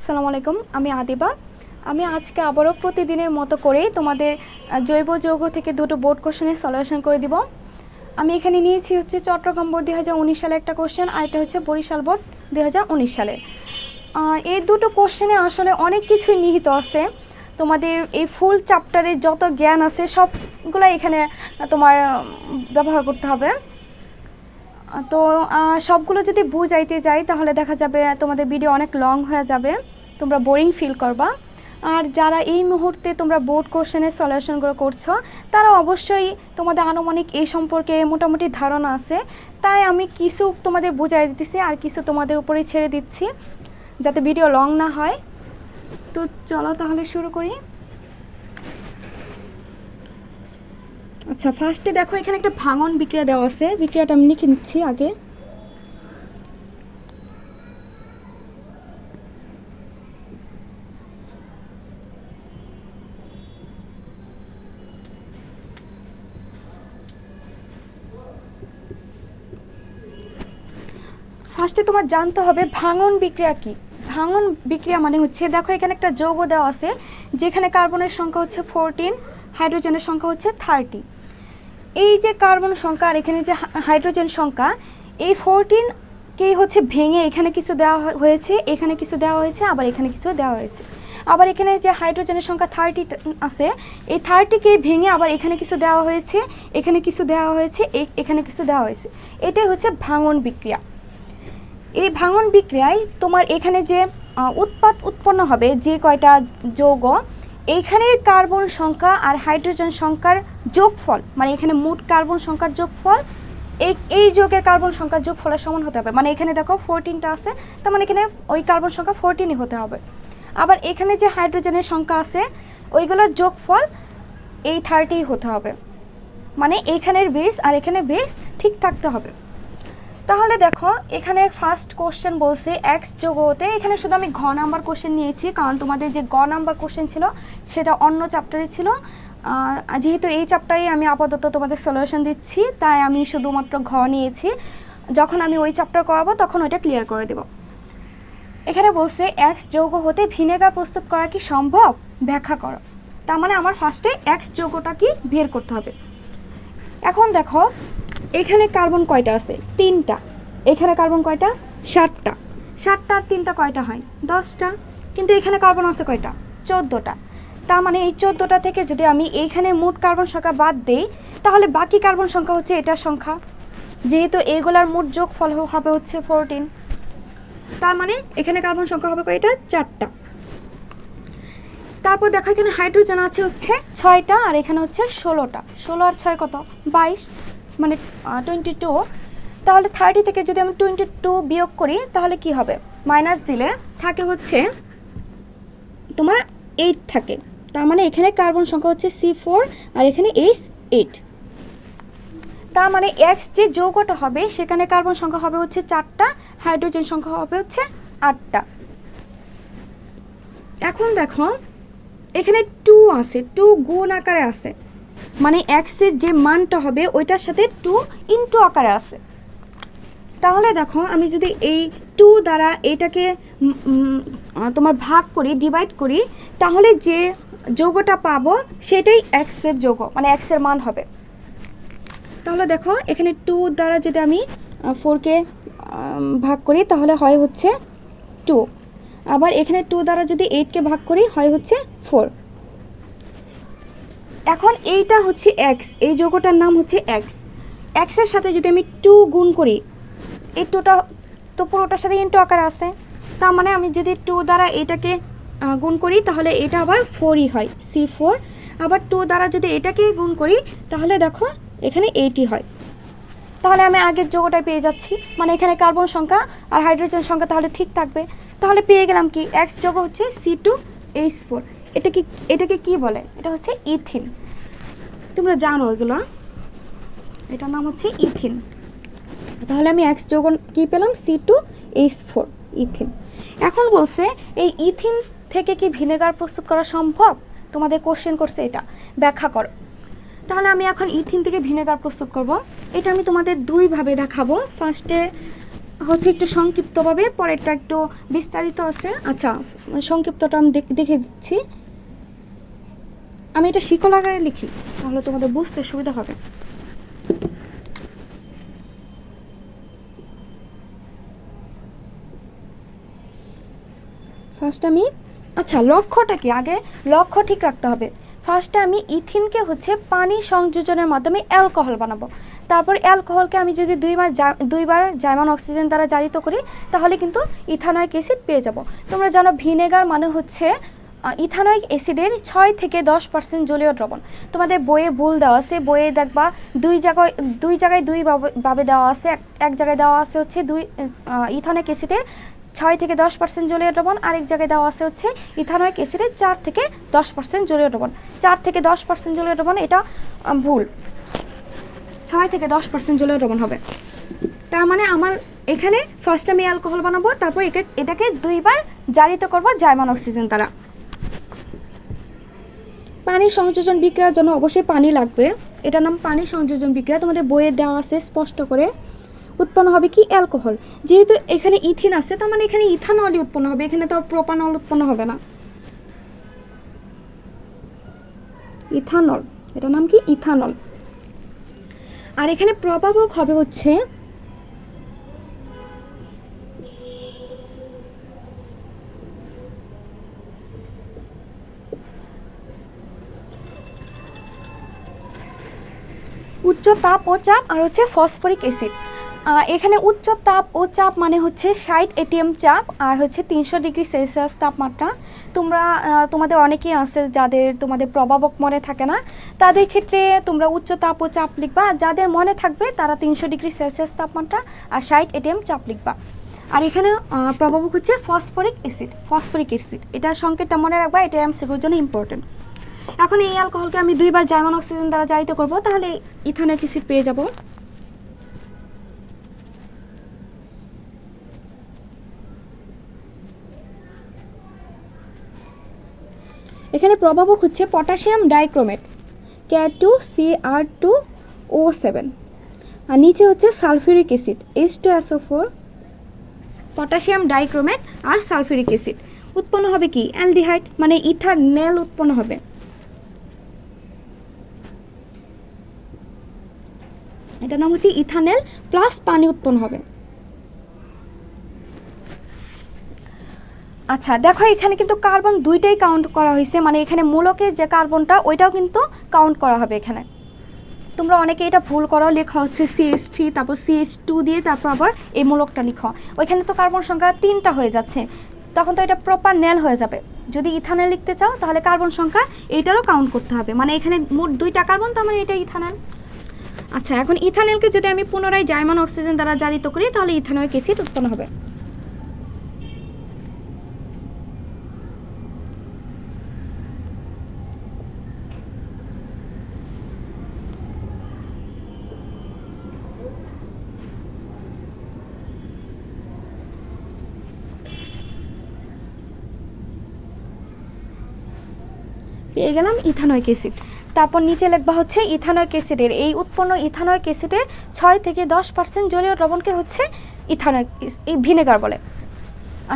আসসালামু আলাইকুম, আমি আদিবা। আমি আজকে আবারও প্রতিদিনের মতো করে তোমাদের জৈব যৌগ থেকে দুটো বোর্ড কোশ্চেনের সলিউশন করে দিব। আমি এখানে নিয়েছি হচ্ছে চট্টগ্রাম বোর্ড 2019 সালে একটা কোশ্চেন, আর এটা হচ্ছে বরিশাল বোর্ড 2019 সালে। এই দুটো কোশ্চেনে আসলে অনেক কিছুই নিহিত আছে। তোমাদের এই ফুল চ্যাপ্টারের যত জ্ঞান আছে সবগুলো এখানে তোমার ব্যবহার করতে হবে। তো সবগুলো যদি বুঝাইতে যাই তাহলে দেখা যাবে তোমাদের ভিডিও অনেক লং হয়ে যাবে, তোমরা বোরিং ফিল করবা। আর যারা এই মুহূর্তে তোমরা বোর্ড কোশ্চেনের সলিউশনগুলো করছো তারা অবশ্যই তোমাদের আনুমানিক এই সম্পর্কে মোটামুটি ধারণা আছে, তাই আমি কিছু তোমাদের বুঝাই দিতেছি আর কিছু তোমাদের উপরেই ছেড়ে দিচ্ছি যাতে ভিডিও লং না হয়। তো চলো তাহলে শুরু করি। আচ্ছা, ফার্স্টে দেখো এখানে একটা ভাঙন বিক্রিয়া দেওয়া আছে, বিক্রিয়াটা আমি লিখে নিচ্ছি আগে। ফার্স্টে তোমার জানতে হবে ভাঙন বিক্রিয়া কি। ভাঙন বিক্রিয়া মানে হচ্ছে, দেখো এখানে একটা যৌগ দেওয়া আছে যেখানে কার্বনের সংখ্যা হচ্ছে 14, হাইড্রোজেনের সংখ্যা হচ্ছে 30। এই যে কার্বন সংখ্যা আর এখানে যে হাইড্রোজেন সংখ্যা, এই 14কেই হচ্ছে ভেঙে এখানে কিছু দেওয়া হয়েছে, এখানে কিছু দেওয়া হয়েছে, আবার এখানে কিছু দেওয়া হয়েছে। আবার এখানে যে হাইড্রোজেনের সংখ্যা 30 আছে, এই 30কে ভেঙে আবার এখানে কিছু দেওয়া হয়েছে, এখানে কিছু দেওয়া হয়েছে, এখানে কিছু দেওয়া হয়েছে। এটাই হচ্ছে ভাঙন বিক্রিয়া। এই ভাঙন বিক্রিয়ায় তোমার এখানে যে উৎপাদ উৎপন্ন হবে যে কয়টা যৌগ, এইখানের কার্বন সংখ্যা আর হাইড্রোজেন সংখ্যার যোগফল, মানে এখানে মোট কার্বন সংখ্যার যোগফল এই যৌগের কার্বন সংখ্যার যোগফলের সমান হতে হবে। মানে এখানে দেখো 14টা আছে, তার মানে এখানে ওই কার্বন সংখ্যা 14ই হতে হবে। আবার এখানে যে হাইড্রোজেনের সংখ্যা আছে ওইগুলোর যোগফল এই 30ই হতে হবে। মানে এইখানের বেস আর এখানে বেস ঠিক থাকতে হবে। তাহলে দেখো এখানে ফার্স্ট কোশ্চেন বলছে এক্স যৌগ হতে, এখানে শুধু আমি ঘ নাম্বার কোশ্চেন নিয়েছি কারণ তোমাদের যে গ নাম্বার কোশ্চেন ছিল সেটা অন্য চ্যাপ্টারে ছিল। যেহেতু এই চ্যাপ্টারে আমি আপাতত তোমাদের সলিউশন দিচ্ছি তাই আমি শুধুমাত্র ঘ নিয়েছি, যখন আমি ওই চ্যাপ্টার করাবো তখন ওইটা ক্লিয়ার করে দেব। এখানে বলছে এক্স যৌগ হতে ভিনেগার প্রস্তুত করা কি সম্ভব, ব্যাখ্যা করো। তার মানে আমার ফার্স্টে এক্স যৌগটা কি বের করতে হবে। এখন দেখো এখানে কার্বন কয়টা আছে, 3টা। এখানে কার্বন কয়টা, 7টা। 7টা আর 3টা কয়টা হয়, 10টা। কিন্তু এখানে কার্বন আছে কয়টা, 14টা। তার মানে এই 14টা থেকে যদি আমি এইখানে মোট কার্বন সংখ্যা বাদ দেই তাহলে বাকি কার্বন সংখ্যা হচ্ছে এটার সংখ্যা, যেহেতু এইগুলার মোট যোগফল হবে হচ্ছে 14। তার মানে এখানে কার্বন সংখ্যা হবে কয়টা, 4টা। তারপর দেখো এখানে হাইড্রোজেন আছে হচ্ছে 6টা আর এখানে হচ্ছে 16টা। 16 আর 6 কত, 22, মানে 22। তাহলে 30 থেকে যদি আমি 22 বিয়োগ করি তাহলে কি হবে, মাইনাস দিলে থাকে হচ্ছে তোমার 8 থাকে। তার মানে এখানে কার্বন সংখ্যা হচ্ছে C4 আর এখানে H8। তার মানে এক্স যে যৌগটা হবে সেখানে কার্বন সংখ্যা হবে হচ্ছে 4টা, হাইড্রোজেন সংখ্যা হবে হচ্ছে 8টা। এখন দেখো এখানে 2 আছে, 2 গুণ আকারে আছে, মানে এক্সের যে মানটা হবে ওইটার সাথে 2 ইনটু আকারে আছে। তাহলে দেখো আমি যদি এই 2 দ্বারা এটাকে তোমার ভাগ করি, ডিভাইড করি, তাহলে যে যৌগটা পাবো সেটাই এক্সের যৌগ, মানে এক্সের মান হবে। তাহলে দেখো এখানে 2 দ্বারা যদি আমি 4কে ভাগ করি তাহলে হয় হচ্ছে 2। আবার এখানে 2 দ্বারা যদি 8কে ভাগ করি হয় হচ্ছে 4। এখন এইটা হচ্ছে এক্স, এই যৌগটার নাম হচ্ছে এক্স। এক্সের সাথে যদি আমি 2 গুণ করি, এই 2টা তো পুরোটার সাথে ইনটু আকারে আছে, তার মানে আমি যদি 2 দ্বারা এটাকে গুণ করি তাহলে এটা আবার 4ই হয়, C4। আবার 2 দ্বারা যদি এটাকে গুণ করি তাহলে দেখো এখানে 8ই হয়। তাহলে আমি আগের যৌগটাই পেয়ে যাচ্ছি, মানে এখানে কার্বন সংখ্যা আর হাইড্রোজেন সংখ্যা তাহলে ঠিক থাকবে। তাহলে পেয়ে গেলাম কি, এক্স যৌগ হচ্ছে C2H4। এটাকে কি বলে, এটা হচ্ছে ইথিন। তোমরা জানো এগুলো, এটার নাম হচ্ছে ইথিন। তাহলে আমি এক্স যৌগ কি পেলাম, C2H4, ইথিন। এখন বলছে এই ইথিন থেকে কি ভিনেগার প্রস্তুত করা সম্ভব, তোমাদের কোশ্চেন করছে এটা, ব্যাখ্যা করো। তাহলে আমি এখন ইথিন থেকে ভিনেগার প্রস্তুত করব। এটা আমি তোমাদের দুইভাবে দেখাবো। ফার্স্টে হচ্ছে একটু সংক্ষিপ্তভাবে, পরেরটা একটু বিস্তারিত আছে। আচ্ছা, সংক্ষিপ্তটা আমি দেখে দিচ্ছি। আমি এটা শিকল আকারে লিখি, তাহলে তোমাদের বুঝতে সুবিধা হবে। ফার্স্ট আমি, আচ্ছা লক্ষ্যটা কি, আগে লক্ষ্য ঠিক রাখতে হবে। ফার্স্টে আমি ইথিনকে হচ্ছে পানি সংযোজনের মাধ্যমে অ্যালকোহল বানাবো। তারপর অ্যালকোহলকে আমি যদি দুইবার জার্মান অক্সিজেন দ্বারা জারিত করি, তাহলে কিন্তু ইথানয়িক অ্যাসিড পেয়ে যাব। তোমরা জানো ভিনেগার মানে হচ্ছে ইথানয়িক অ্যাসিডের 6 থেকে 10% জলীয় দ্রবণ। তোমাদের বইয়ে ভুল দেওয়া আছে, বইয়ে দেখবা দুই জায়গায় ভাবে দেওয়া আছে। এক জায়গায় দেওয়া আছে হচ্ছে ইথানয়িক অ্যাসিডের 6 থেকে 10% জলীয় দ্রবণ, আরেক জায়গায় দেওয়া আছে হচ্ছে ইথানয়িক অ্যাসিডের 4 থেকে 10% জলীয় দ্রবণ। 4 থেকে 10% জলীয় দ্রবণ, এটা ভুল, 6 থেকে 10% জলীয় দ্রবণ হবে। তার মানে আমার এখানে ফার্স্ট আমি অ্যালকোহল বানাবো, তারপর এটাকে দুইবার জারিত করব জার্মান অক্সিজেন দ্বারা। পানি সংযোজন বিক্রিয়ার জন্য অবশ্যই পানি লাগবে, এটার নাম পানি সংযোজন বিক্রিয়া, তোমাদের বইয়ে দেওয়া আছে স্পষ্ট করে। উৎপন্ন হবে কি, অ্যালকোহল। যেহেতু এখানে ইথিন আছে, তার মানে এখানে ইথানলই উৎপন্ন হবে, এখানে তো প্রোপানল উৎপন্ন হবে না। ইথানল, এটার নাম কি, ইথানল। আর এখানে প্রভাবক হবে হচ্ছে উচ্চ তাপ ও চাপ, আর হচ্ছে ফসফরিক অ্যাসিড। এখানে উচ্চ তাপ ও চাপ মানে হচ্ছে 60 ATM চাপ, আর হচ্ছে 300 ডিগ্রি সেলসিয়াস তাপমাত্রা। তোমাদের অনেকেই আছে যাদের তোমাদের প্রভাবক মনে থাকে না, তাদের ক্ষেত্রে তোমরা উচ্চ তাপ ও চাপ লিখবা। যাদের মনে থাকবে তারা 300 ডিগ্রি সেলসিয়াস তাপমাত্রা আর 60 ATM চাপ লিখবা। আর এখানে প্রভাবক হচ্ছে ফসফরিক অ্যাসিড। এটা সংকেতটা মনে রাখবা, এটা এমসিকিউর জন্য ইম্পর্টেন্ট। এখন এই অ্যালকোহলকে আমি দুইবার জার্মান অক্সিজেন দ্বারা জারিত করব, তাহলে ইথানয়িক অ্যাসিড পেয়ে যাব। এখানে প্রভাবক হচ্ছে পটাশিয়াম ডাইক্রোমেট K2Cr2O7, আর নিচে হচ্ছে sulphuric acid H2SO4, potassium dichromate আর সালফিউরিক অ্যাসিড। উৎপন্ন হবে কি, অ্যালডিহাইড, মানে ইথানল উৎপন্ন হবে। এটার নাম হচ্ছে ইথানল, প্লাস পানি উৎপন্ন হবে। আচ্ছা দেখো, এখানে কিন্তু কার্বন দুইটাই কাউন্ট করা হয়েছে, মানে এখানে মূলকের যে কার্বনটা ওইটাও কিন্তু কাউন্ট করা হবে এখানে। তোমরা অনেকে এটা ভুল করো, লেখা হচ্ছে CH3 তারপর CH2 দিয়ে তারপর আবার এই মূলকটা লিখো। ওইখানে তো কার্বন সংখ্যা 3টা হয়ে যাচ্ছে, তখন তো এটা প্রপার নেল হয়ে যাবে। যদি ইথানল লিখতে চাও তাহলে কার্বন সংখ্যা এইটারও কাউন্ট করতে হবে, মানে এখানে মোট 2টা কার্বন, তার মানে এটা ইথানল। আচ্ছা, এখন ইথানলকে যদি আমি পুনরায় জার্মান অক্সিজেন দ্বারা জারিত করি, তাহলে ইথানয়িক অ্যাসিড উৎপন্ন হবে। পেয়ে গেলাম ইথানয়িক অ্যাসিড। তারপর নিচে লিখবা হচ্ছে ইথানয়িক অ্যাসিডের এই উৎপন্ন ইথানয়িক অ্যাসিডের 6 থেকে 10% জলীয় দ্রবণকে হচ্ছে এই ভিনেগার বলে।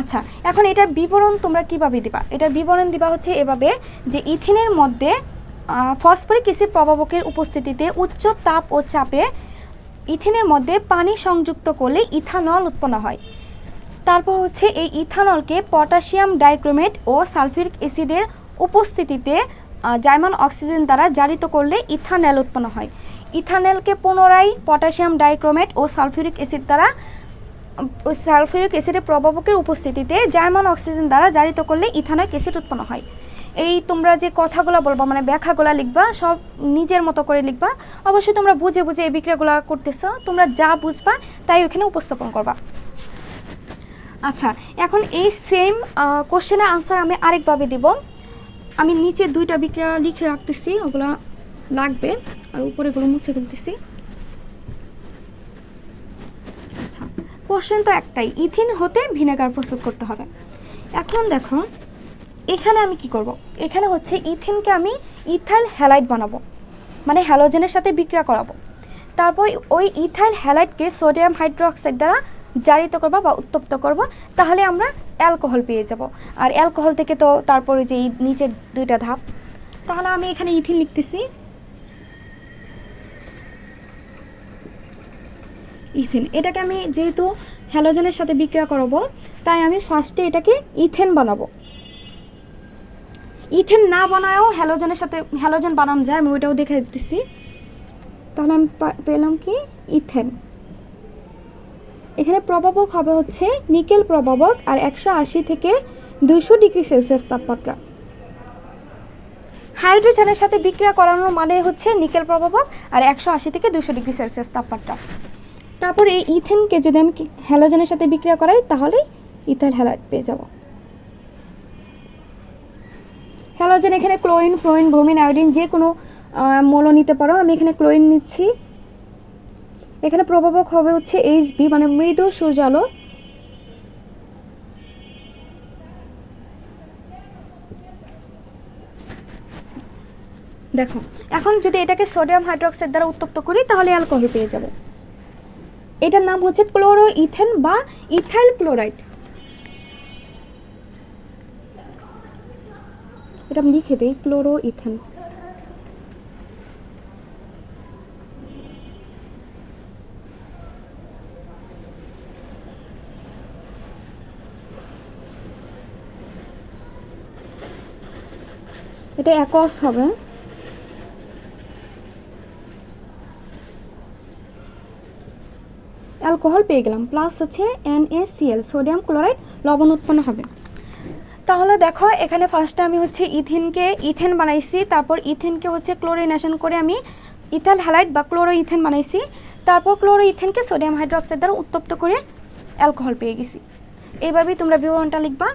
আচ্ছা, এখন এটার বিবরণ তোমরা কিভাবে দিবা? এটার বিবরণ দিবা হচ্ছে এভাবে, যে ইথিনের মধ্যে ফসফরিক অ্যাসিড প্রভাবকের উপস্থিতিতে উচ্চ তাপ ও চাপে ইথিনের মধ্যে পানি সংযুক্ত করলে ইথানল উৎপন্ন হয়। তারপর হচ্ছে এই ইথানলকে পটাশিয়াম ডাইক্রোমেট ও সালফিউরিক অ্যাসিডের উপস্থিতিতে জার্মান অক্সিজেন দ্বারা জারিত করলে ইথানল উৎপন্ন হয়। ইথানলকে পুনরায় পটাশিয়াম ডাইক্রোমেট ও সালফিউরিক অ্যাসিডের প্রভাবকের উপস্থিতিতে জার্মান অক্সিজেন দ্বারা জারিত করলে ইথানয়িক অ্যাসিড উৎপন্ন হয়। এই তোমরা যে কথাগুলো বলবা, মানে ব্যাখ্যাগুলো লিখবা, সব নিজের মতো করে লিখবা। অবশ্যই তোমরা বুঝে বুঝে এই বিক্রিয়াগুলো করতেছো, তোমরা যা বুঝবা তাই ওখানে উপস্থাপন করবা। আচ্ছা, এখন এই সেম কোশ্চেনের আনসার আমি আরেকভাবে দিব। আমি নিচে 2টা বিক্রিয়া লিখে রাখতেছি, ওগুলা লাগবে, আর উপরে গুলো মুছে ফেলতেছি। আচ্ছা, কোশ্চেন তো একটাই, ইথিন হতে ভিনেগার প্রস্তুত করতে হবে। এখন দেখো এখানে আমি কি করব, এখানে হচ্ছে ইথিনকে আমি ইথাইল হ্যালাইড বানাবো, মানে হ্যালোজেনের সাথে বিক্রিয়া করাবো। তারপর ওই ইথাইল হ্যালাইডকে সোডিয়াম হাইড্রোক্সাইড দ্বারা জারিত করব বা উত্তপ্ত করব, তাহলে আমরা অ্যালকোহল পেয়ে যাব। আর অ্যালকোহল থেকে তো তারপরে যে নিচের দুইটা ধাপ, তাহলে আমি এখানে ইথিন লিখতেছি। ইথেন, এটাকে আমি যেহেতু হ্যালোজেনের সাথে বিক্রিয়া করাবো, তাই আমি ফার্স্টে এটাকে ইথেন বানাবো। ইথেন না বানায়ও হ্যালোজেন বানানো যায়, আমি ওইটাও দেখে দিতেছি। তাহলে আমি পেলাম কি ইথেন। এখানে প্রভাবক হবে হচ্ছে নিকেল প্রভাবক, আর 180 থেকে 200 ডিগ্রি সেলসিয়াস তাপমাত্রা। হাইড্রোজেনের সাথে বিক্রিয়া করানোর মানে হচ্ছে নিকেল প্রভাবক আর 180 থেকে 200 ডিগ্রি সেলসিয়াস তাপমাত্রা। তারপর এই ইথেনকে যদি আমি হ্যালোজেনের সাথে বিক্রিয়া করাই, তাহলে ইথাইল হ্যালাইড পেয়ে যাব। হ্যালোজেন এখানে ক্লোরিন, ফ্লোরিন, ব্রোমিন, আয়োডিন যে কোনো মৌল নিতে পারো। আমি এখানে ক্লোরিন নিচ্ছি। এখানে প্রভাবক হবে হচ্ছে Hb, মানে মৃদু সূর্যালো। দেখো, এখন যদি এটাকে সোডিয়াম হাইড্রোক্সাইড দ্বারা উত্তপ্ত করি, তাহলে অ্যালকোহল পেয়ে যাব। এটার নাম হচ্ছে ক্লোরো ইথেন বা ইথাইল ক্লোরাইড। এটা আমি লিখে দিই, ক্লোরো ইথেন। এটা একস হবে। অ্যালকোহল পেয়ে গেলাম, প্লাস হচ্ছে NaCl, সোডিয়াম ক্লোরাইড, লবণ উৎপন্ন হবে। তাহলে দেখো, এখানে ফার্স্টে আমি হচ্ছে ইথেন বানাইছি, তারপর ইথেনকে হচ্ছে ক্লোরিনেশন করে আমি ইথাইল হ্যালাইড বা ক্লোরো ইথেন বানাইছি, তারপর ক্লোরো ইথেনকে সোডিয়াম হাইড্রোক্সাইড দ্বারা উত্তপ্ত করে অ্যালকোহল পেয়ে গেছি। এইভাবেই তোমরা বিবরণটা লিখবা।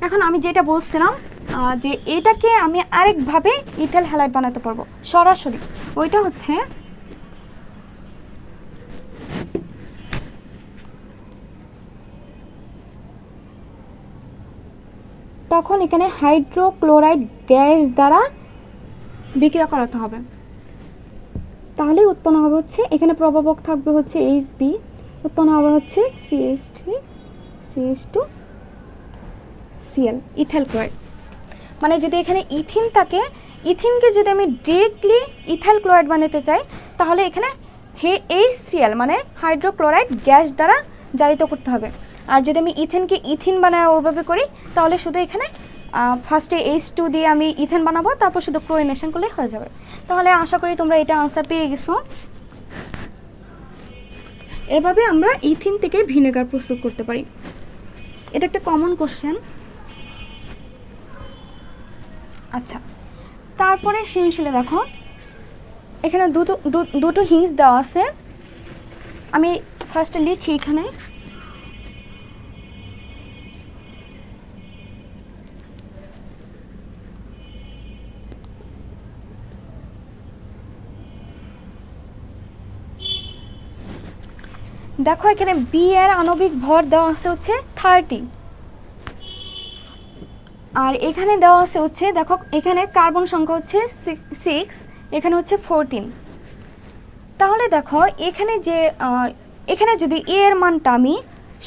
এখন আমি যেটা বলছিলাম যে এটাকে আমি আরেকভাবে ইথাইল হ্যালাইড বানাতে পারবো সরাসরি, ওইটা হচ্ছে তখন এখানে হাইড্রোক্লোরাইড গ্যাস দ্বারা বিক্রিয়া করাতে হবে, তাহলে উৎপন্ন হবে হচ্ছে, এখানে প্রভাবক থাকবে হচ্ছে Hb, উৎপন্ন হবে হচ্ছে CH3CH2Cl, ইথাইল ক্লোরাইড। মানে যদি এখানে ইথিন থাকে, ইথিনকে যদি আমি ডিরেক্টলি ইথাইল ক্লোরাইড বানাতে চাই, তাহলে এখানে HCl মানে হাইড্রোক্লোরাইড গ্যাস দ্বারা জারিত করতে হবে। আর যদি আমি ইথেনকে ইথিন বানায় ওইভাবে করি, তাহলে শুধু এখানে ফার্স্টে H2 দিয়ে আমি ইথেন বানাবো, তারপর শুধু ক্লোরিনেশন করলে হয়ে যাবে। তাহলে আশা করি তোমরা এটা আনসার পেয়ে গেছো। এভাবে আমরা ইথিন থেকে ভিনেগার প্রস্তুত করতে পারি। এটা একটা কমন কোশ্চেন। আচ্ছা, তারপরে সৃজনশীলে দেখো, এখানে দুটো হিংস দেওয়া আছে। আমি ফার্স্টে লিখি এখানে, দেখো এখানে বি এর আণবিক ভর দেওয়া আছে হচ্ছে 30, আর এখানে দেওয়া আছে হচ্ছে, দেখো এখানে কার্বন সংখ্যা হচ্ছে 6, এখানে হচ্ছে 14। তাহলে দেখো এখানে যদি এ এর মানটা আমি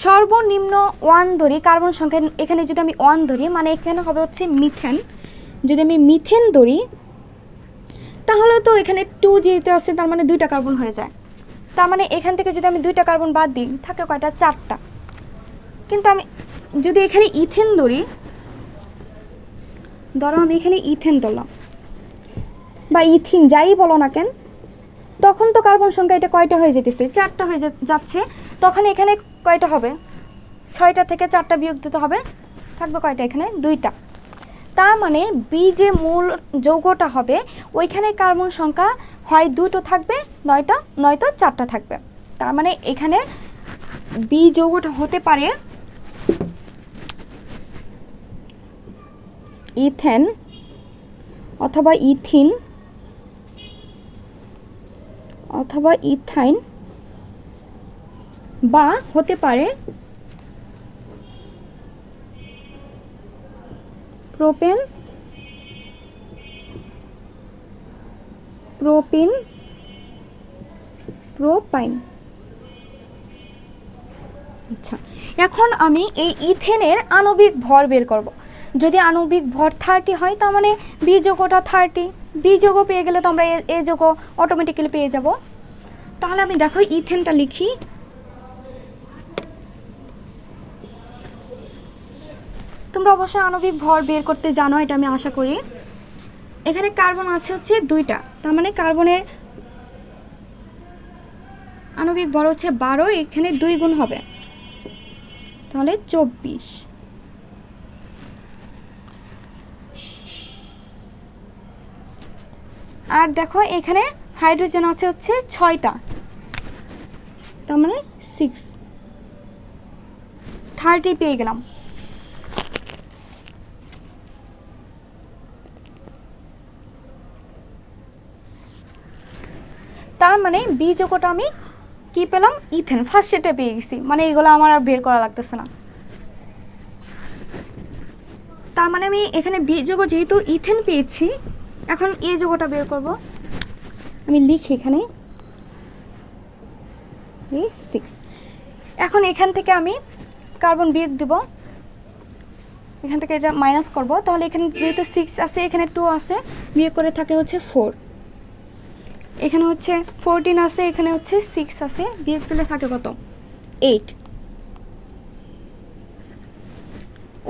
সর্বনিম্ন 1 ধরি, কার্বন সংখ্যা এখানে যদি আমি 1 ধরি, মানে এখানে হবে হচ্ছে মিথেন। যদি আমি মিথেন ধরি, তাহলে তো এখানে 2 যেহেতু আছে, তার মানে 2টা কার্বন হয়ে যায়। তার মানে এখান থেকে যদি আমি 2টা কার্বন বাদ দিই, থাকে কয়টা? 4টা। কিন্তু আমি যদি এখানে ইথেন ধরি, ধরো আমি এখানে ইথেন ধরলাম বা ইথিন যাই বলো না কেন, তখন তো কার্বন সংখ্যা এটা কয়টা হয়ে যেতেছে? 4টা হয়ে যাচ্ছে। তখন এখানে কয়টা হবে? 6টা থেকে 4টা বিয়োগ দিতে হবে, থাকবে কয়টা? এখানে 2টা। তার মানে বি যে মূল যৌগটা হবে, ওইখানে কার্বন সংখ্যা হয় 2টো থাকবে, নয়তো 4টা থাকবে। তার মানে এখানে বি যৌগটা হতে পারে ইথেন অথবা ইথিন অথবা ইথাইন, বা হতে পারে প্রোপিন, প্রোপাইন। আচ্ছা, এখন আমি এই ইথেনের আণবিক ভর বের করব। যদি আণবিক ভর 30 হয় তার মানে বি যৌগটা 30, বি যৌগ পেয়ে গেলে তো আমরা এ যৌগ অটোমেটিক্যালি পেয়ে যাব। তাহলে আমি দেখো ইথেনটা লিখি। তোমরা অবশ্যই আণবিক ভর বের করতে জানো, এটা আমি আশা করি। এখানে কার্বন আছে হচ্ছে 2টা, তার মানে কার্বনের আণবিক ভর হচ্ছে 12, এখানে 2 গুণ হবে, তাহলে 24। আর দেখো এখানে হাইড্রোজেন আছে হচ্ছে 6টা, তার মানে 6, 30 পেয়ে গেলাম। তার মানে বি যৌগটা আমি কি পেলাম, ইথেন, ফার্স্ট এটা পেয়ে গেছি, মানে এগুলো আমার আর বের করা লাগতেছে না। তার মানে আমি এখানে বি যৌগ যেহেতু ইথেন পেয়েছি, এখন এ যৌগটা বের করব। আমি লিখি এখানে 6। এখন এখান থেকে আমি কার্বন বিয়োগ দেব, এখান থেকে এটা মাইনাস করব, তাহলে এখানে যেহেতু 6 আছে এখানে 2 আছে, বিয়োগ করে থাকে হচ্ছে 4। এখানে হচ্ছে 14 আছে, এখানে হচ্ছে 6 আছে, বিয়োগ দিলে থাকে কত, 8।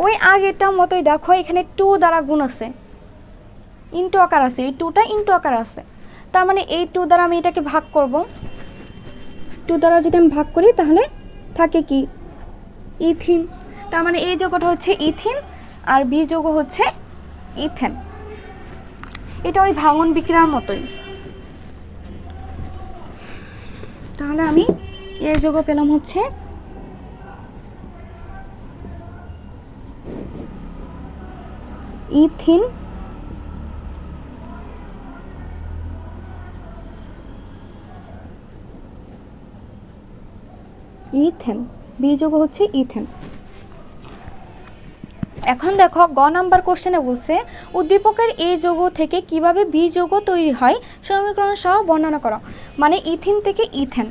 ওই আগেরটার মতোই দেখো এখানে 2 দ্বারা গুণ আছে, ইনটু আকার আছে, এই 2টা ইনটু আকার আছে, তার মানে এই 2 দ্বারা আমি এটাকে ভাগ করব। 2 দ্বারা যদি আমি ভাগ করি তাহলে থাকে কি, ইথিন। তার মানে এই যৌগটা হচ্ছে ইথিন আর বি যৌগ হচ্ছে ইথেন। এটা ওই ভাঙন বিক্রিয়ার মতোই। তাহলে আমি এ যৌগ পেলাম হচ্ছে ইথিন ইথেন, বি যৌগ হচ্ছে ইথেন। এখন দেখো গ নাম্বার কোশ্চেনে বলছে উদ্দীপকের এ যৌগ থেকে কিভাবে বি যৌগ তৈরি হয় সমীকরণ সহ বর্ণনা করো। মানে ইথিন থেকে ইথেন,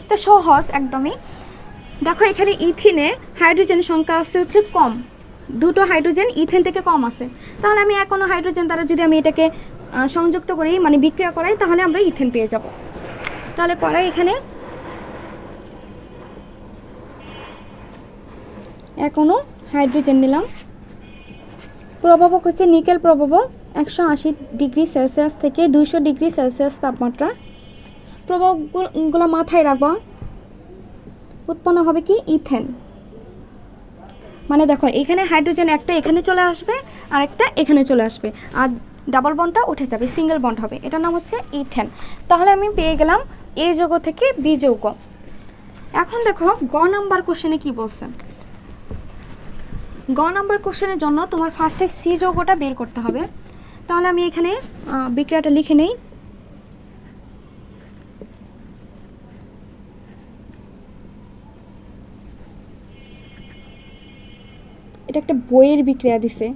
তো সহজ একদমই। দেখো এখানে ইথিনে হাইড্রোজেন সংখ্যা আছে হচ্ছে কম, 2টো হাইড্রোজেন ইথেন থেকে কম আছে, তাহলে আমি এখনো হাইড্রোজেন দ্বারা যদি আমি এটাকে সংযুক্ত করি, মানে বিক্রিয়া করাই, তাহলে আমরা ইথেন পেয়ে যাব। তাহলে করাই এখানে এখনো হাইড্রোজেন নিলাম। প্রভাবক হচ্ছে নিকেল প্রভাবক, 180 ডিগ্রি সেলসিয়াস থেকে 200 ডিগ্রি সেলসিয়াস তাপমাত্রা। প্রভাবকগুলো মাথায় রাখবো। উৎপন্ন হবে কি, ইথেন। মানে দেখো এখানে হাইড্রোজেন একটা এখানে চলে আসবে আর একটা এখানে চলে আসবে, আর ডাবল বন্ডটা উঠে যাবে, সিঙ্গেল বন্ড হবে, এটার নাম হচ্ছে ইথেন। তাহলে আমি পেয়ে গেলাম এ যৌগ থেকে বি যৌগ। এখন দেখো গ নাম্বার কোশ্চেনে কি বলছে। গ নাম্বার কোশ্চেনের জন্য তোমার ফার্স্টে সি যৌগটা বের করতে হবে। তাহলে আমি এখানে বিক্রিয়াটা লিখে নেই। এটা একটা বইয়ের বিক্রিয়া দিছে।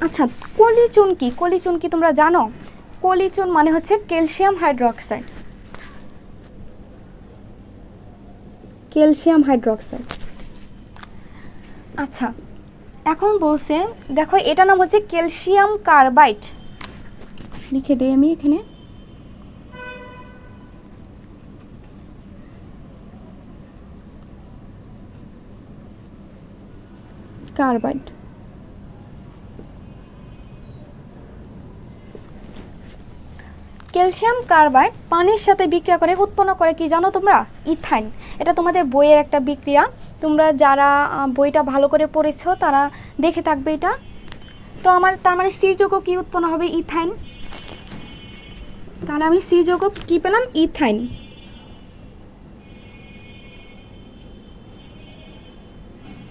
আচ্ছা, কলিচুন কি, কলিচুন কি তোমরা জানো? কলিচুন মানে হচ্ছে ক্যালসিয়াম হাইড্রোক্সাইড, ক্যালসিয়াম হাইড্রোক্সাইড। আচ্ছা, এখন বলছে দেখো এটা নাম হচ্ছে ক্যালসিয়াম কার্বাইড, লিখে দিই আমি এখানে। কার্বাইড। ক্যালসিয়াম কার্বাইড পানির সাথে বিক্রিয়া করে উৎপন্ন করে কি জানো তোমরা, ইথাইন। এটা তোমাদের বইয়ের একটা বিক্রিয়া, তোমরা যারা বইটা ভালো করে পড়েছো তারা দেখে থাকবে এটা। তো আমার তার মানে সি যৌগ কি উৎপন্ন হবে, ইথাইন। তাহলে আমি সি যৌগ কি পেলাম, ইথাইন।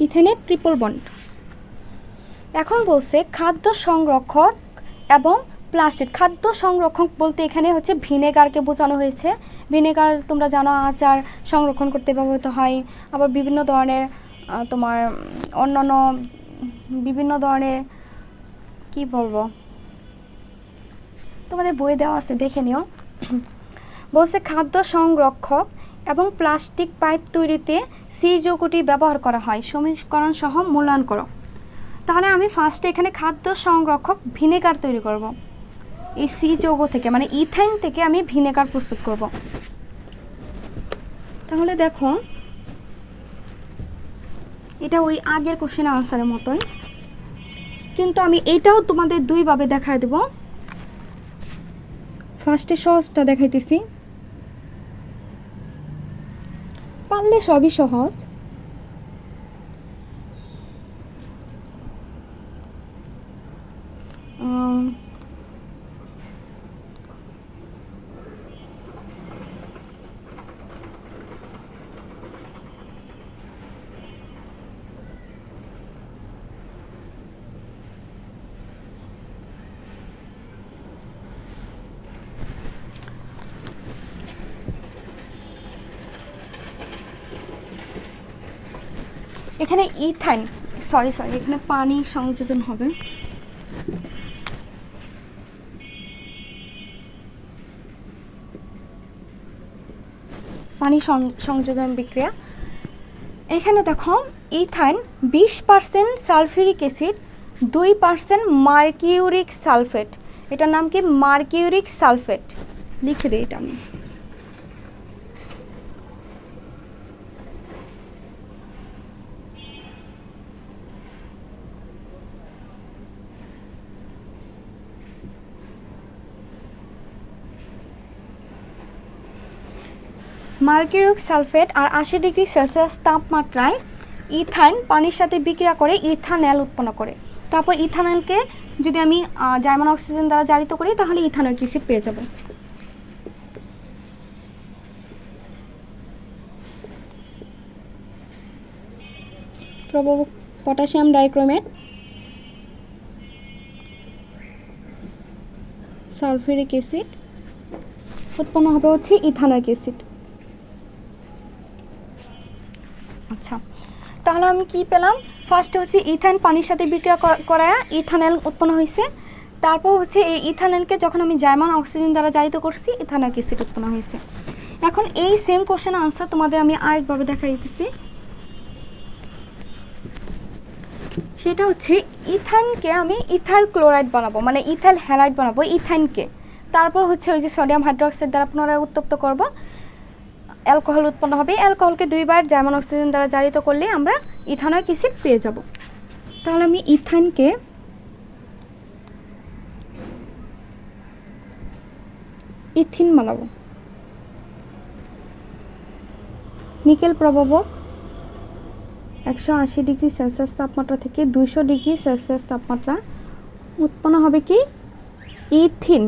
ইথেনের ট্রিপল বন্ড। এখন বলছে খাদ্য সংরক্ষক এবং প্লাস্টিক। খাদ্য সংরক্ষক বলতে এখানে হচ্ছে ভিনেগারকে বোঝানো হয়েছে। ভিনেগার তোমরা জানো আচার সংরক্ষণ করতে ব্যবহৃত হয়, আবার বিভিন্ন ধরনের তোমার অন্যান্য বিভিন্ন ধরনের কি বলবো, তোমাদের বই দেওয়া আছে দেখে নিও। বলছে খাদ্য সংরক্ষক এবং প্লাস্টিক পাইপ তৈরিতে সি যৌগটি ব্যবহার করা হয়, সমীকরণ সহ মূল্যায়ন করো। তাহলে আমি ফার্স্টে এখানে খাদ্য সংরক্ষক ভিনেগার তৈরি করব। এই সি যৌগ থেকে মানে ইথাইন থেকে আমি ভিনেগার প্রস্তুত করব। তাহলে দেখো এটা ওই আগের কোশ্চেন আনসারের মতোই, কিন্তু আমি এটাও তোমাদের দুইভাবে দেখায় দেব। ফার্স্টে সহজটা দেখাইতেছি, পারলে সবই সহজ। এখানে ইথাইন সরি এখানে পানি সংযোজন হবে। পানি সংযোজন বিক্রিয়া। এখানে দেখো ethyne 20% sulphuric acid, 2% mercuric sulphate. এটার নাম কি? Mercuric sulphate. লিখে দিই এটা আমি। মার্কিউরিক সালফেট আর 80 ডিগ্রি সেলসিয়াস তাপমাত্রায় ইথাইন পানির সাথে বিক্রিয়া করে ইথানল উৎপন্ন করে। তারপর ইথানলকে যদি আমি জার্মান অক্সিজেন দ্বারা জারিত করি তাহলে ইথানল অ্যাসিড পেয়ে যাব। প্রভাবক পটাশিয়াম ডাইক্রোমেট, সালফিউরিক অ্যাসিড উৎপন্ন হবে হচ্ছে ইথানোয়িক অ্যাসিড। আচ্ছা, তাহলে আমি কি পেলাম? ফার্স্টে হচ্ছে ইথাইন পানির সাথে বিক্রিয়া করায় ইথানল উৎপন্ন হয়েছে। তারপর হচ্ছে এই ইথানলকে যখন আমি জার্মান অক্সিজেন দ্বারা জারিত করছি ইথানোয়িক অ্যাসিড উৎপন্ন হয়েছে। এখন এই সেম কোশ্চেন আনসার তোমাদের আমি আরেকভাবে দেখা দিতেছি। সেটা হচ্ছে ইথাইনকে আমি ইথাইল ক্লোরাইড বানাবো, মানে ইথাইল হ্যালাইড বানাবো ইথাইনকে। তারপর হচ্ছে ওই যে সোডিয়াম হাইড্রোক্সাইড দ্বারা পুনরায় উত্তপ্ত করব, অ্যালকোহল উৎপন্ন হবে। অ্যালকোহলকে দুইবার জার্মান অক্সিজেন দ্বারা জারিত করলে আমরা ইথানোয়িক অ্যাসিড পেয়ে যাব। তাহলে আমি ইথাইনকে ইথিন বানাবো। নিকেল প্রভাবক 180 ডিগ্রি সেলসিয়াস তাপমাত্রা থেকে 200 ডিগ্রি সেলসিয়াস তাপমাত্রা উৎপন্ন হবে কি? ইথিন।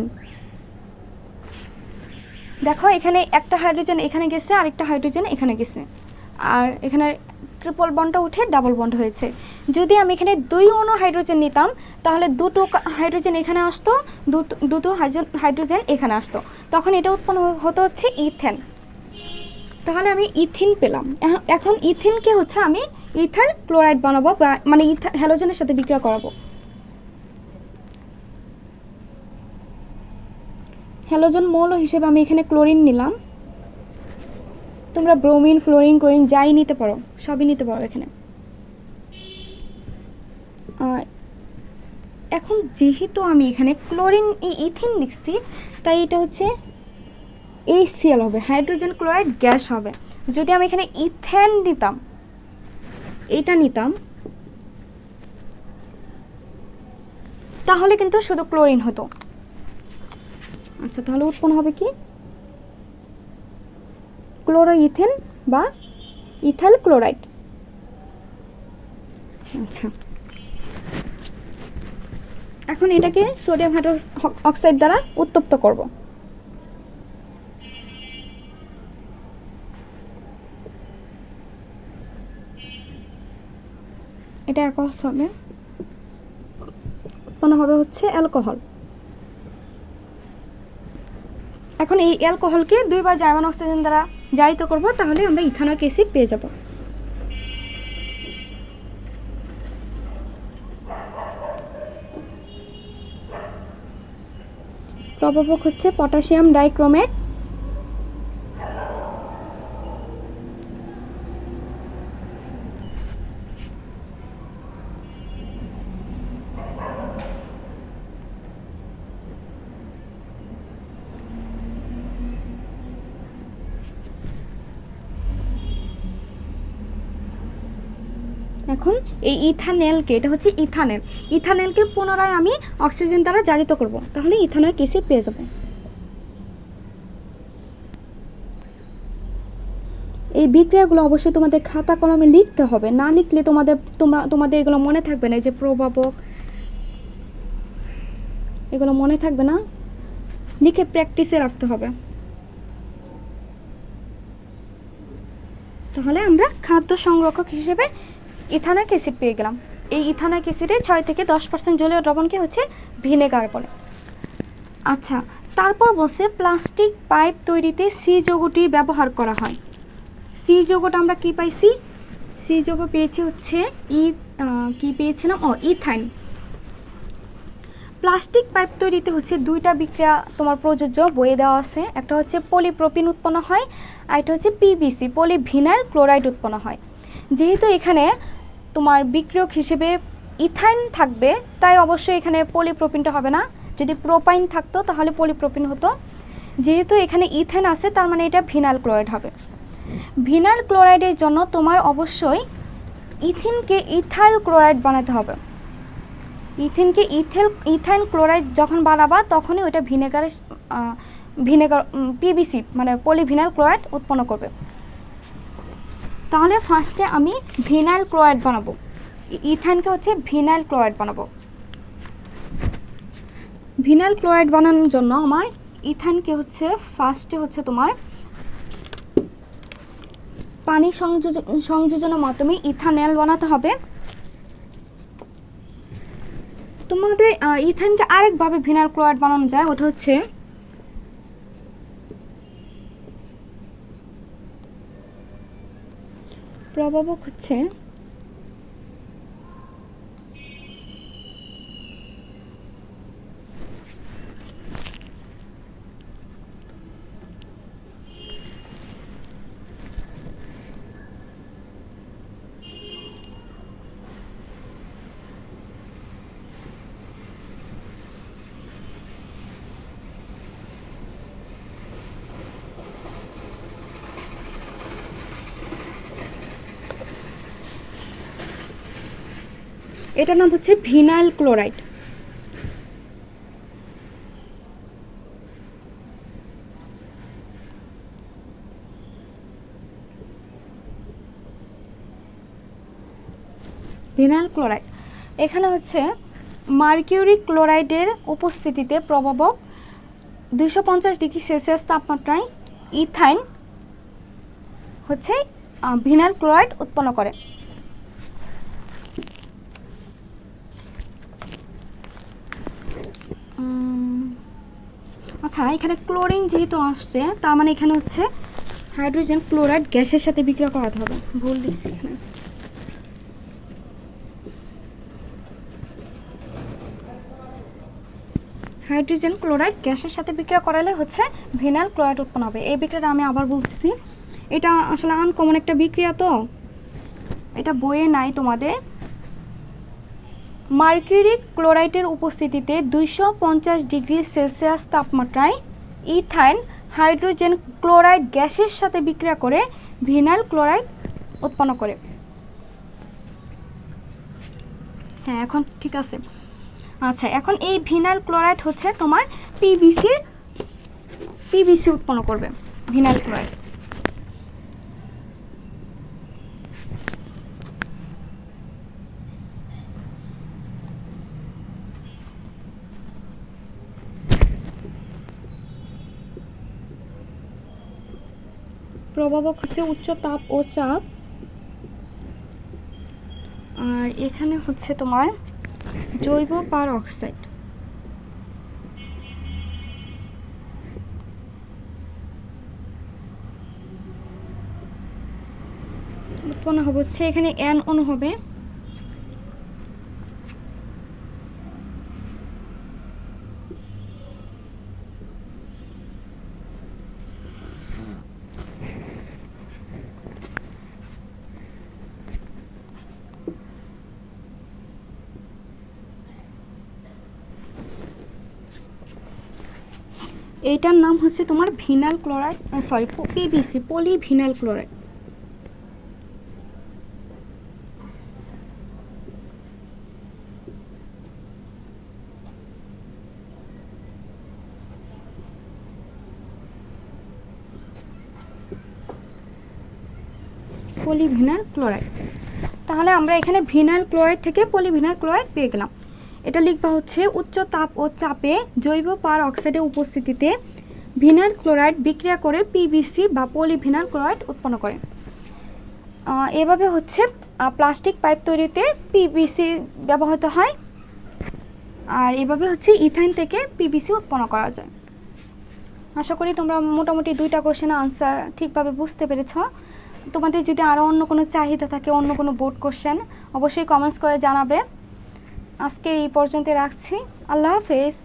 দেখো এখানে একটা হাইড্রোজেন এখানে গেছে, আরেকটা হাইড্রোজেন এখানে গেছে, আর এখানে ট্রিপল বন্ডটা উঠে ডাবল বন্ড হয়েছে। যদি আমি এখানে 2 অণু হাইড্রোজেন নিতাম তাহলে 2টো হাইড্রোজেন এখানে আসতো, দুটো হাইড্রোজেন এখানে আসতো, তখন এটা উৎপন্ন হতো হচ্ছে ইথেন। তাহলে আমি ইথিন পেলাম। এখন ইথিনকে হচ্ছে আমি ইথাইল ক্লোরাইড বানাবো, মানে হ্যালোজেনের সাথে বিক্রিয়া করাবো। হ্যালোজেন মৌল হিসেবে আমি এখানে ক্লোরিন নিলাম। তোমরা ব্রোমিন, ফ্লোরিন, ক্লোরিন যাই নিতে পারো, সবই নিতে পারো এখানে। এখন যেহেতু আমি এখানে ক্লোরিন ইথিন লিখছি তাই এটা হচ্ছে HCl হবে, হাইড্রোজেন ক্লোরাইড গ্যাস হবে। যদি আমি এখানে ইথেন নিতাম, এটা নিতাম, তাহলে কিন্তু শুধু ক্লোরিন হতো। আচ্ছা, তাহলে উৎপন্ন হবে কি? ক্লোরোইথেন বা ইথাইল ক্লোরাইড। আচ্ছা, এখন এটাকে সোডিয়াম হাইড্রোক্সাইড দ্বারা উত্তপ্ত করব। এটা অ্যাকোয়াস হবে, উৎপন্ন হবে হচ্ছে অ্যালকোহল। এখন এই অ্যালকোহলকে দুইবার জার্মান অক্সিজেন দ্বারা জারিত করব, তাহলে আমরা ইথানোয়িক অ্যাসিড পেয়ে যাব। প্রভাবক হচ্ছে পটাশিয়াম ডাইক্রোমেট। এখন এই ইথানলকে, এটা হচ্ছে ইথানল, ইথানলকে পুনরায় আমি অক্সিজেন দ্বারা জারিত করব, তাহলে ইথানলিক অ্যাসিড পেয়ে যাব। এই বিক্রিয়াগুলো অবশ্যই তোমাদের খাতা কলমে লিখতে হবে, না লিখলে তোমাদের এগুলো মনে থাকবে না। এই যে প্রভাবক, এগুলো মনে থাকবে না, লিখে প্র্যাকটিসে রাখতে হবে, তাহলে আমরা খাদ্য সংরক্ষক হিসেবে ইথানলিক অ্যাসিড পেয়ে গেলাম। এই ইথানলিক অ্যাসিডে 6 থেকে 10% জলীয় দ্রবণকে হচ্ছে ভিনেগার বলে। আচ্ছা, তারপর বলছে প্লাস্টিক পাইপ তৈরিতে সি যৌগটি ব্যবহার করা হয়। সি যৌগটা আমরা কি পাইছি? সি যৌগ পেয়েছি হচ্ছে কি পেয়েছিলাম? ইথাইন। প্লাস্টিক পাইপ তৈরিতে হচ্ছে দুইটা বিক্রিয়া তোমার প্রযোজ্য, বইয়ে দেওয়া আছে। একটা হচ্ছে পলিপ্রোপিন উৎপন্ন হয়, আর এটা হচ্ছে পিভিসি পলিভিনাইল ক্লোরাইড উৎপন্ন হয়। যেহেতু এখানে তোমার বিক্রিয়ক হিসেবে ইথাইন থাকবে, তাই অবশ্যই এখানে পলিপ্রোপিনটা হবে না। যদি প্রোপাইন থাকতো তাহলে পলিপ্রোপিন হতো। যেহেতু এখানে ইথাইন আছে, তার মানে এটা ভিনাইল ক্লোরাইড হবে। ভিনাইল ক্লোরাইডের জন্য তোমার অবশ্যই ইথিনকে ইথাইল ক্লোরাইড বানাতে হবে। ইথিনকে ইথাইল ক্লোরাইড যখন বানাবা তখনই ওইটা ভিনেগার পিভিসি মানে পলিভিনাইল ক্লোরাইড উৎপন্ন করবে। তাহলে ফার্স্টে আমি ভিনাইল ক্লোরাইড বানাবো, ইথাইনকে হচ্ছে ভিনাইল ক্লোরাইড বানাবো। ভিনাইল ক্লোরাইড বানানোর জন্য আমার ইথাইনকে হচ্ছে ফার্স্টে হচ্ছে তোমার পানি সংযোজনের মাধ্যমে ইথানল বানাতে হবে। তোমাদের ইথাইনকে আরেকভাবে ভিনাইল ক্লোরাইড বানানো যায়, ওটা হচ্ছে প্রভাবক হচ্ছে এটার নাম হচ্ছে ভিনাইল ক্লোরাইড। ভিনাইল ক্লোরাইড এখানে হচ্ছে মার্কিউরি ক্লোরাইডের উপস্থিতিতে প্রভাবক 250 ডিগ্রি সেলসিয়াস তাপমাত্রায় ইথাইন হচ্ছে ভিনাইল ক্লোরাইড উৎপন্ন করে। আচ্ছা, এখানে ক্লোরিন যেহেতু আসছে, তার মানে এখানে হচ্ছে হাইড্রোজেন ক্লোরাইড গ্যাসের সাথে বিক্রিয়া করাতে হবে। ভুল দিচ্ছি এখানে। হাইড্রোজেন ক্লোরাইড গ্যাসের সাথে বিক্রিয়া করালে হচ্ছে ভিনাইল ক্লোরাইড উৎপন্ন হবে। এই বিক্রিয়াটা আমি আবার বলতেছি, এটা আসলে আনকমন একটা বিক্রিয়া, তো এটা বইয়ে নাই তোমাদের। মার্কিউরি ক্লোরাইডের উপস্থিতিতে 250 ডিগ্রি সেলসিয়াস তাপমাত্রায় ইথাইন হাইড্রোজেন ক্লোরাইড গ্যাসের সাথে বিক্রিয়া করে ভিনাইল ক্লোরাইড উৎপন্ন করে। হ্যাঁ, এখন ঠিক আছে। আচ্ছা, এখন এই ভিনাইল ক্লোরাইড হচ্ছে তোমার পিভিসি উৎপন্ন করবে। ভিনাইল ক্লোরাইড প্রভাবক হচ্ছে উচ্চ তাপ ও চাপ, আর এখানে হচ্ছে তোমার জৈব পার অক্সাইড। উৎপন্ন হবে হচ্ছে এখানে N অণু হবে। এইটার নাম হচ্ছে তোমার vinyl chloride, sorry PVC, polyvinyl chloride. Polyvinyl chloride. তাহলে আমরা এখানে ভিনাল ক্লোরাইড থেকে পলিভিনাল ক্লোরাইড পেয়ে গেলাম। এটা লিখবা হচ্ছে উচ্চ তাপ ও চাপে জৈব পার অক্সাইডের উপস্থিতিতে ভিনাল ক্লোরাইড বিক্রিয়া করে পিভিসি বা পলিভিনাল ক্লোরাইড উৎপন্ন করে। এভাবে হচ্ছে প্লাস্টিক পাইপ তৈরিতে পিভিসি ব্যবহৃত হয়, আর এভাবে হচ্ছে ইথাইন থেকে পিভিসি উৎপন্ন করা যায়। আশা করি তোমরা মোটামুটি 2টা কোশ্চেনের আনসার ঠিকভাবে বুঝতে পেরেছ। তোমাদের যদি আরও অন্য কোনো চাহিদা থাকে, অন্য কোনো বোর্ড কোশ্চেন, অবশ্যই কমেন্টস করে জানাবে। আজকে এই পর্যন্ত রাখছি। আল্লাহ হাফেজ।